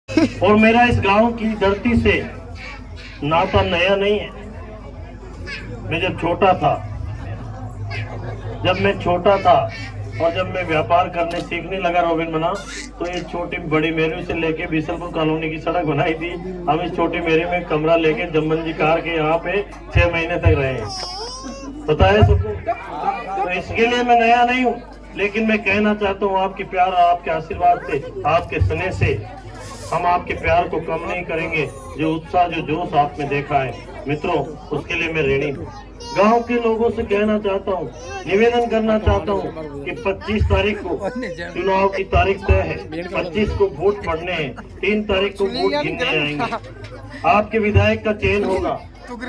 और मेरा इस गांव की धरती से नाता नया नहीं है। मैं जब छोटा था और जब मैं व्यापार करने सीखने लगा रोबिन बना, तो ये छोटी बड़ी मेरी से लेके बीसलपुर कॉलोनी की सड़क बनाई थी। हम इस छोटी मेरी में कमरा लेके जम्मन जी कार के यहाँ पे 6 महीने तक रहे हैं, पता है सबको। तो इसके लिए मैं नया नहीं हूँ, लेकिन मैं कहना चाहता हूँ आपके प्यार और आपके आशीर्वाद से, आपके स्नेह से हम आपके प्यार को कम नहीं करेंगे। जो उत्साह, जो जोश आप में देखा है मित्रों, उसके लिए मैं ऋणी हूँ। गांव के लोगों से कहना चाहता हूँ, निवेदन करना चाहता हूँ कि 25 तारीख को चुनाव की तारीख तय है। 25 को वोट पड़ने हैं, 3 तारीख को वोट गिनने आएंगे। आपके विधायक का चयन होगा।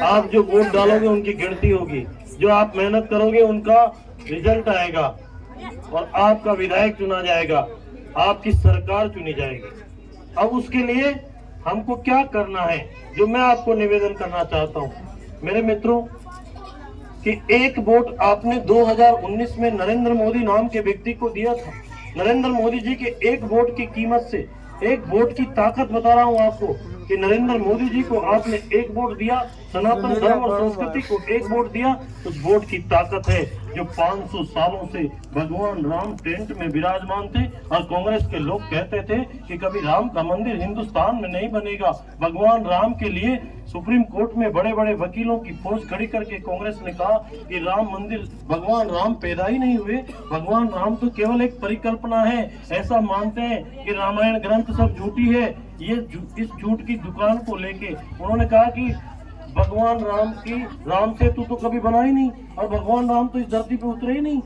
आप जो वोट डालोगे उनकी गिनती होगी, जो आप मेहनत करोगे उनका रिजल्ट आएगा और आपका विधायक चुना जाएगा, आपकी सरकार चुनी जाएगी। अब उसके लिए हमको क्या करना है, जो मैं आपको निवेदन करना चाहता हूँ मेरे मित्रों, कि एक वोट आपने 2019 में नरेंद्र मोदी नाम के व्यक्ति को दिया था। नरेंद्र मोदी जी के एक वोट की कीमत से, एक वोट की ताकत बता रहा हूँ आपको, कि नरेंद्र मोदी जी को आपने एक वोट दिया, सनातन धर्म और संस्कृति को एक वोट दिया, उस वोट की ताकत है जो 500 सालों से भगवान राम टेंट में विराजमान थे। और कांग्रेस के लोग कहते थे कि कभी राम का मंदिर हिंदुस्तान में नहीं बनेगा। भगवान राम के लिए सुप्रीम कोर्ट में बड़े बड़े वकीलों की फौज खड़ी करके कांग्रेस ने कहा कि राम मंदिर, भगवान राम पैदा ही नहीं हुए, भगवान राम तो केवल एक परिकल्पना है। ऐसा मानते हैं कि रामायण ग्रंथ सब झूठी है। ये इस झूठ की दुकान को लेके उन्होंने कहा कि भगवान राम से तू तो कभी बना ही नहीं, और भगवान राम तो इस धरती पे उतरे ही नहीं।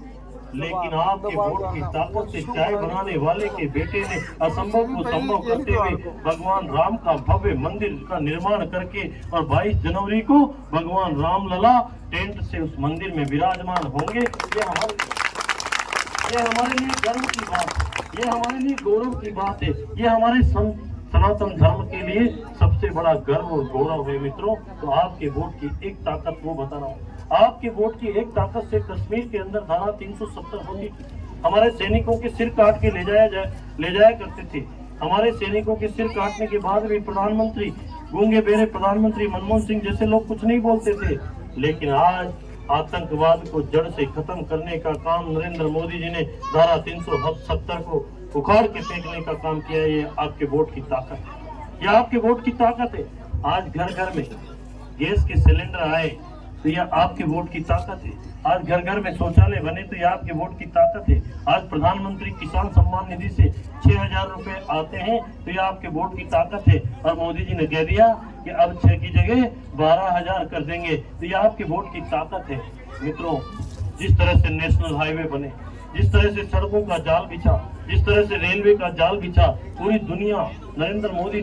लेकिन आपके वोट की ताकत से चाय बनाने वाले के बेटे ने असंभव को संभव करते हुए भगवान राम का भव्य मंदिर का निर्माण करके, और 22 जनवरी को भगवान राम लला टेंट से उस मंदिर में विराजमान होंगे। ये हमारे लिए गर्व की बात, ये हमारे लिए गौरव की बात है। ये हमारे सनातन धर्म के लिए सबसे बड़ा गर्व और गौरव है मित्रों। तो आपके वोट की एक ताकत वो बता रहा हूँ, आपके वोट की एक ताकत से कश्मीर के अंदर धारा 370 होती थी। हमारे सैनिकों के सिर काट के ले जाया करते थे। हमारे सैनिकों के सिर काटने के बाद भी प्रधानमंत्री, गूंगे बेरे प्रधानमंत्री मनमोहन सिंह जैसे लोग कुछ नहीं बोलते थे। लेकिन आज आतंकवाद को जड़ से खत्म करने का काम नरेंद्र मोदी जी ने धारा 370 को उखाड़ के फेंकने का काम किया है। ये आपके वोट की ताकत है, ये आपके वोट की ताकत है। आज घर घर में गैस के सिलेंडर आए तो यह आपके वोट की ताकत है। आज घर घर में शौचालय बने तो यह आपके वोट की ताकत है। आज प्रधानमंत्री किसान सम्मान निधि से 6,000 रुपए आते हैं तो यह आपके वोट की ताकत है। और मोदी जी ने कह दिया कि अब 6 की जगह 12,000 कर देंगे, तो यह आपके वोट की ताकत है। मित्रों, जिस तरह से नेशनल हाईवे बने, जिस तरह से सड़कों का जाल बिछा, जिस तरह से रेलवे का जाल बिछा, पूरी दुनिया नरेंद्र मोदी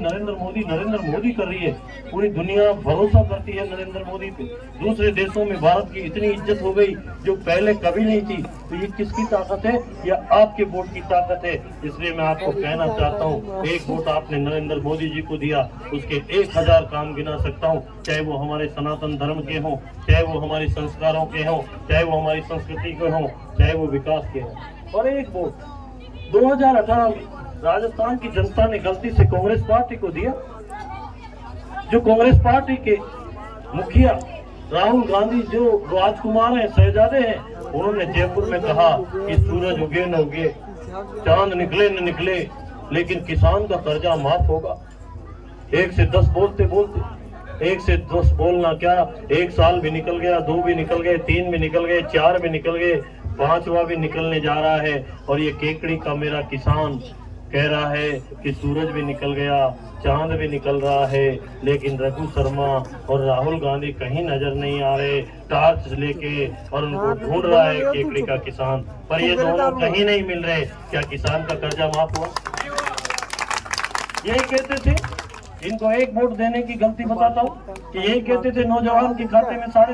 कर रही है। पूरी दुनिया भरोसा करती है नरेंद्र मोदी पे। दूसरे देशों में भारत की इतनी इज्जत हो गई जो पहले कभी नहीं थी। तो ये किसकी ताकत है? यह आपके वोट की ताकत है। इसलिए मैं आपको कहना चाहता हूँ, एक वोट आपने नरेंद्र मोदी जी को दिया, उसके 1000 काम गिना सकता हूँ, चाहे वो हमारे सनातन धर्म के हों, चाहे वो हमारे संस्कारों के हों, चाहे वो हमारी संस्कृति के हों, चाहे वो विकास के हों। और एक वोट 2018 में राजस्थान की जनता ने गलती से कांग्रेस पार्टी को दिया। जो कांग्रेस पार्टी के मुखिया राहुल गांधी, जो राजकुमार हैं, शहजादे हैं, उन्होंने जयपुर में कहा कि सूरज उगे न उगे, चांद निकले न निकले, लेकिन किसान का कर्जा माफ होगा। 1 से 10 बोलते बोलते 1 से 10 बोलना क्या, 1 साल भी निकल गया, 2 भी निकल गए, 3 भी निकल गए, 4 भी निकल गए, 5वां भी निकलने जा रहा है। और ये केकड़ी का मेरा किसान कह रहा है कि सूरज भी निकल गया, चांद भी निकल रहा है, लेकिन रघु शर्मा और राहुल गांधी कहीं नजर नहीं आ रहे, टार्च लेके, और उनको ढूंढ रहा है केकड़ी का किसान, पर ये दोनों कहीं नहीं मिल रहे। क्या किसान का कर्जा माफ हुआ? यही कहते थे, इनको एक वोट देने की गलती बताता हूँ कि यही कहते थे नौजवान के खाते में 3.5